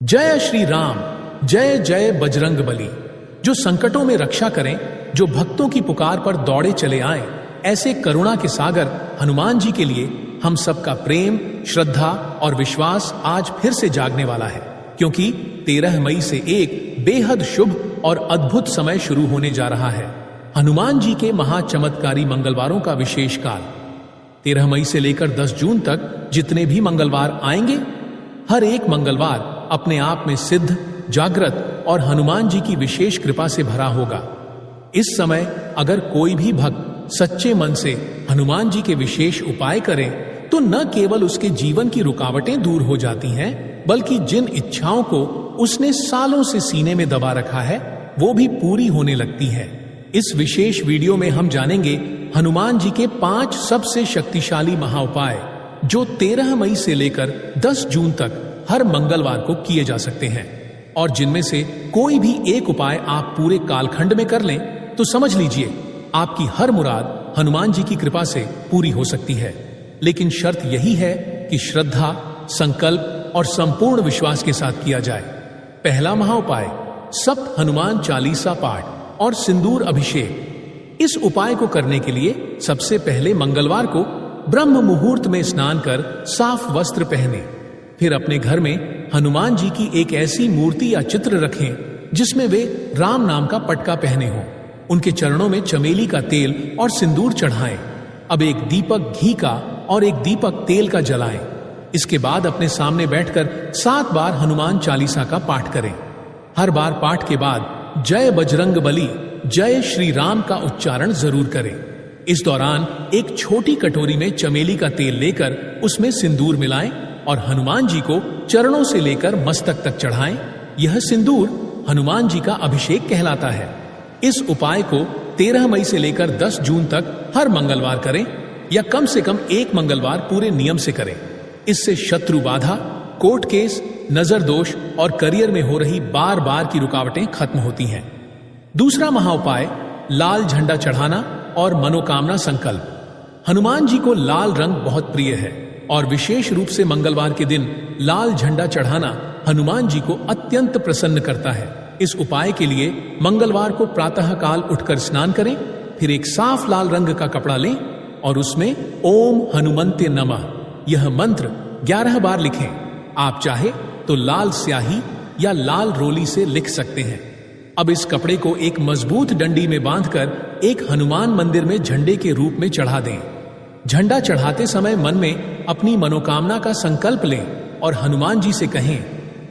जय श्री राम, जय जय बजरंग बली। जो संकटों में रक्षा करें, जो भक्तों की पुकार पर दौड़े चले आए, ऐसे करुणा के सागर हनुमान जी के लिए हम सबका प्रेम, श्रद्धा और विश्वास आज फिर से जागने वाला है, क्योंकि 13 मई से एक बेहद शुभ और अद्भुत समय शुरू होने जा रहा है। हनुमान जी के महाचमत्कारी मंगलवारों का विशेष काल 13 मई से लेकर 10 जून तक जितने भी मंगलवार आएंगे, हर एक मंगलवार अपने आप में सिद्ध, जागृत और हनुमान जी की विशेष कृपा से भरा होगा। इस समय अगर कोई भी भक्त सच्चे मन से हनुमान जी के विशेष उपाय करे तो न केवल उसके जीवन की रुकावटें दूर हो जाती हैं, बल्कि जिन इच्छाओं को उसने सालों से सीने में दबा रखा है वो भी पूरी होने लगती है। इस विशेष वीडियो में हम जानेंगे हनुमान जी के 5 सबसे शक्तिशाली महाउपाय जो 13 मई से लेकर 10 जून तक हर मंगलवार को किए जा सकते हैं, और जिनमें से कोई भी एक उपाय आप पूरे कालखंड में कर लें तो समझ लीजिए आपकी हर मुराद हनुमान जी की कृपा से पूरी हो सकती है। लेकिन शर्त यही है कि श्रद्धा, संकल्प और संपूर्ण विश्वास के साथ किया जाए। पहला महाउपाय, सप्त हनुमान चालीसा पाठ और सिंदूर अभिषेक। इस उपाय को करने के लिए सबसे पहले मंगलवार को ब्रह्म मुहूर्त में स्नान कर साफ वस्त्र पहने। फिर अपने घर में हनुमान जी की एक ऐसी मूर्ति या चित्र रखें जिसमें वे राम नाम का पटका पहने हों। उनके चरणों में चमेली का तेल और सिंदूर चढ़ाएं। अब एक दीपक घी का और एक दीपक तेल का जलाएं। इसके बाद अपने सामने बैठकर 7 बार हनुमान चालीसा का पाठ करें। हर बार पाठ के बाद जय बजरंग बली, जय श्री राम का उच्चारण जरूर करें। इस दौरान एक छोटी कटोरी में चमेली का तेल लेकर उसमें सिंदूर मिलाएं और हनुमान जी को चरणों से लेकर मस्तक तक चढ़ाएं। यह सिंदूर हनुमान जी का अभिषेक कहलाता है। इस उपाय को 13 मई से लेकर 10 जून तक हर मंगलवार करें, या कम से कम एक मंगलवार पूरे नियम से करें। इससे शत्रु बाधा, कोर्ट केस, नजर दोष और करियर में हो रही बार बार की रुकावटें खत्म होती हैं। दूसरा महाउपाय, लाल झंडा चढ़ाना और मनोकामना संकल्प। हनुमान जी को लाल रंग बहुत प्रिय है और विशेष रूप से मंगलवार के दिन लाल झंडा चढ़ाना हनुमान जी को अत्यंत प्रसन्न करता है। इस उपाय के लिए मंगलवार को प्रातः काल उठकर स्नान करें, फिर एक साफ लाल रंग का कपड़ा लें और उसमें ओम हनुमन्ते नमः यह मंत्र 11 बार लिखें। आप चाहे तो लाल स्याही या लाल रोली से लिख सकते हैं। अब इस कपड़े को एक मजबूत डंडी में बांधकर एक हनुमान मंदिर में झंडे के रूप में चढ़ा दें। झंडा चढ़ाते समय मन में अपनी मनोकामना का संकल्प लें और हनुमान जी से कहें,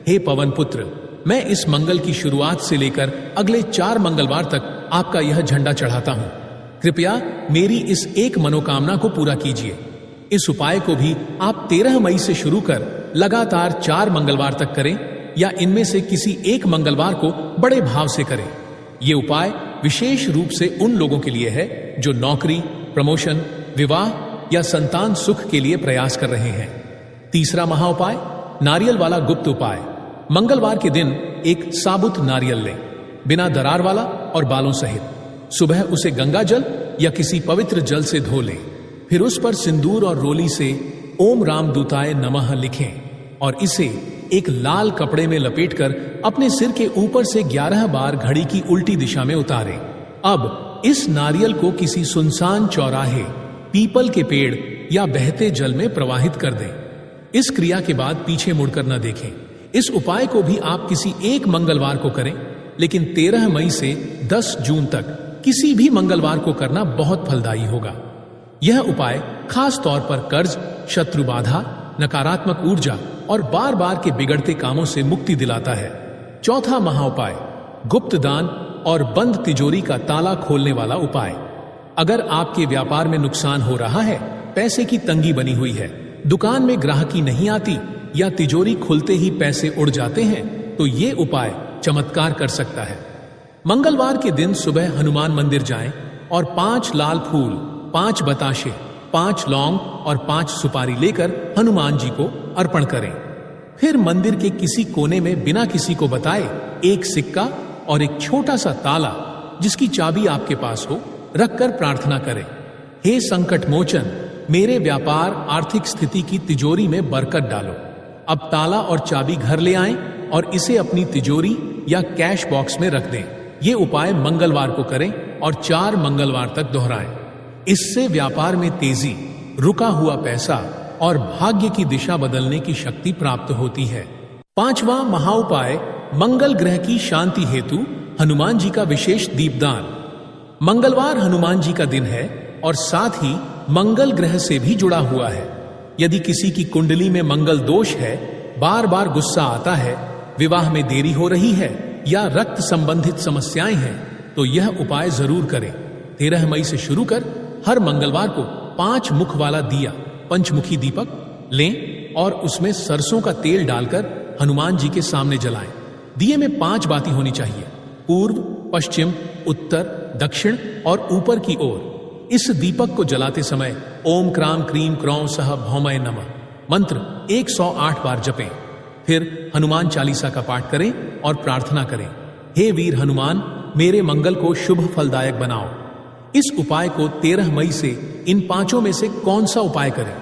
हे पवन पुत्र, मैं इस मंगल की शुरुआत से लेकर अगले 4 मंगलवार तक आपका यह झंडा चढ़ाता हूं। कृपया मेरी इस एक मनोकामना को पूरा कीजिए। इस उपाय को भी आप 13 मई से शुरू कर लगातार 4 मंगलवार तक करें, या इनमें से किसी एक मंगलवार को बड़े भाव से करें। ये उपाय विशेष रूप से उन लोगों के लिए है जो नौकरी, प्रमोशन, विवाह या संतान सुख के लिए प्रयास कर रहे हैं। तीसरा महाउपाय, नारियल वाला गुप्त उपाय। मंगलवार के दिन एक साबुत नारियल लें, बिना दरार वाला और बालों सहित। सुबह उसे गंगा जल या किसी पवित्र जल से धो लें। फिर उस पर सिंदूर और रोली से ओम रामदूताय नमः लिखें और इसे एक लाल कपड़े में लपेटकर अपने सिर के ऊपर से 11 बार घड़ी की उल्टी दिशा में उतारें। अब इस नारियल को किसी सुनसान चौराहे, पीपल के पेड़ या बहते जल में प्रवाहित कर दें। इस क्रिया के बाद पीछे मुड़कर न देखें। इस उपाय को भी आप किसी एक मंगलवार को करें, लेकिन 13 मई से 10 जून तक किसी भी मंगलवार को करना बहुत फलदायी होगा। यह उपाय खास तौर पर कर्ज, शत्रु बाधा, नकारात्मक ऊर्जा और बार बार के बिगड़ते कामों से मुक्ति दिलाता है। चौथा महाउपाय, गुप्त दान और बंद तिजोरी का ताला खोलने वाला उपाय। अगर आपके व्यापार में नुकसान हो रहा है, पैसे की तंगी बनी हुई है, दुकान में ग्राहकी नहीं आती या तिजोरी खुलते ही पैसे उड़ जाते हैं, तो ये उपाय चमत्कार कर सकता है। मंगलवार के दिन सुबह हनुमान मंदिर जाएं और 5 लाल फूल, 5 बताशे, 5 लौंग और 5 सुपारी लेकर हनुमान जी को अर्पण करें। फिर मंदिर के किसी कोने में बिना किसी को बताए एक सिक्का और एक छोटा सा ताला, जिसकी चाबी आपके पास हो, रखकर प्रार्थना करें, हे संकट मोचन, मेरे व्यापार आर्थिक स्थिति की तिजोरी में बरकत डालो। अब ताला और चाबी घर ले आएं और इसे अपनी तिजोरी या कैश बॉक्स में रख दें। ये उपाय मंगलवार को करें और 4 मंगलवार तक दोहराएं। इससे व्यापार में तेजी, रुका हुआ पैसा और भाग्य की दिशा बदलने की शक्ति प्राप्त होती है। 5वां महाउपाय, मंगल ग्रह की शांति हेतु हनुमान जी का विशेष दीपदान। मंगलवार हनुमान जी का दिन है और साथ ही मंगल ग्रह से भी जुड़ा हुआ है। यदि किसी की कुंडली में मंगल दोष है, बार बार गुस्सा आता है, विवाह में देरी हो रही है या रक्त संबंधित समस्याएं हैं, तो यह उपाय जरूर करें। 13 मई से शुरू कर हर मंगलवार को 5 मुख वाला दिया, पंचमुखी दीपक लें और उसमें सरसों का तेल डालकर हनुमान जी के सामने जलाएं। दिए में 5 बाती होनी चाहिए, पूर्व, पश्चिम, उत्तर, दक्षिण और ऊपर की ओर। इस दीपक को जलाते समय ओम क्राम क्रीम क्रौं सह भौमय नमः मंत्र 108 बार जपें। फिर हनुमान चालीसा का पाठ करें और प्रार्थना करें, हे वीर हनुमान, मेरे मंगल को शुभ फलदायक बनाओ। इस उपाय को 13 मई से इन 5 में से कौन सा उपाय करें?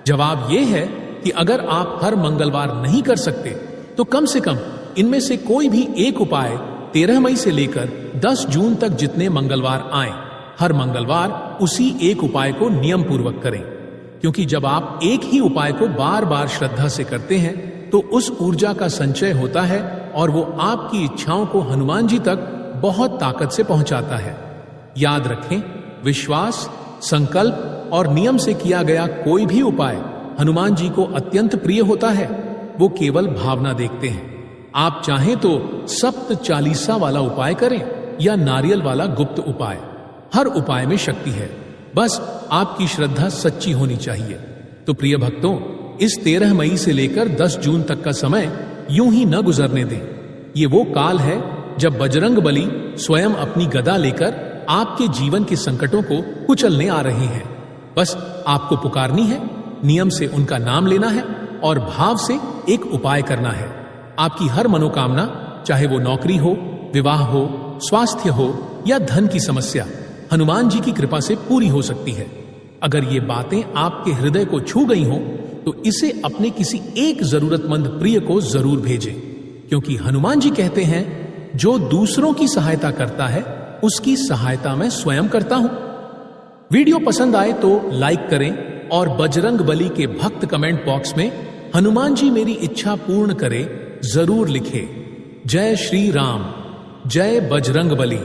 जवाब यह है कि अगर आप हर मंगलवार नहीं कर सकते तो कम से कम इनमें से कोई भी एक उपाय 13 मई से लेकर 10 जून तक जितने मंगलवार आए, हर मंगलवार उसी एक उपाय को नियम पूर्वक करें। क्योंकि जब आप एक ही उपाय को बार बार श्रद्धा से करते हैं तो उस ऊर्जा का संचय होता है और वो आपकी इच्छाओं को हनुमान जी तक बहुत ताकत से पहुंचाता है। याद रखें, विश्वास, संकल्प और नियम से किया गया कोई भी उपाय हनुमान जी को अत्यंत प्रिय होता है। वो केवल भावना देखते हैं। आप चाहें तो सप्त चालीसा वाला उपाय करें या नारियल वाला गुप्त उपाय। हर उपाय में शक्ति है, बस आपकी श्रद्धा सच्ची होनी चाहिए। तो प्रिय भक्तों, इस 13 मई से लेकर 10 जून तक का समय यूं ही न गुजरने दें। ये वो काल है जब बजरंग बली स्वयं अपनी गदा लेकर आपके जीवन के संकटों को कुचलने आ रहे हैं। बस आपको पुकारनी है, नियम से उनका नाम लेना है और भाव से एक उपाय करना है। आपकी हर मनोकामना, चाहे वो नौकरी हो, विवाह हो, स्वास्थ्य हो या धन की समस्या, हनुमान जी की कृपा से पूरी हो सकती है। अगर ये बातें आपके हृदय को छू गई हों तो इसे अपने किसी एक जरूरतमंद प्रिय को जरूर भेजें, क्योंकि हनुमान जी कहते हैं, जो दूसरों की सहायता करता है उसकी सहायता मैं स्वयं करता हूं। वीडियो पसंद आए तो लाइक करें और बजरंग बली के भक्त कमेंट बॉक्स में हनुमान जी मेरी इच्छा पूर्ण करे जरूर लिखें। जय श्री राम, जय बजरंग बली।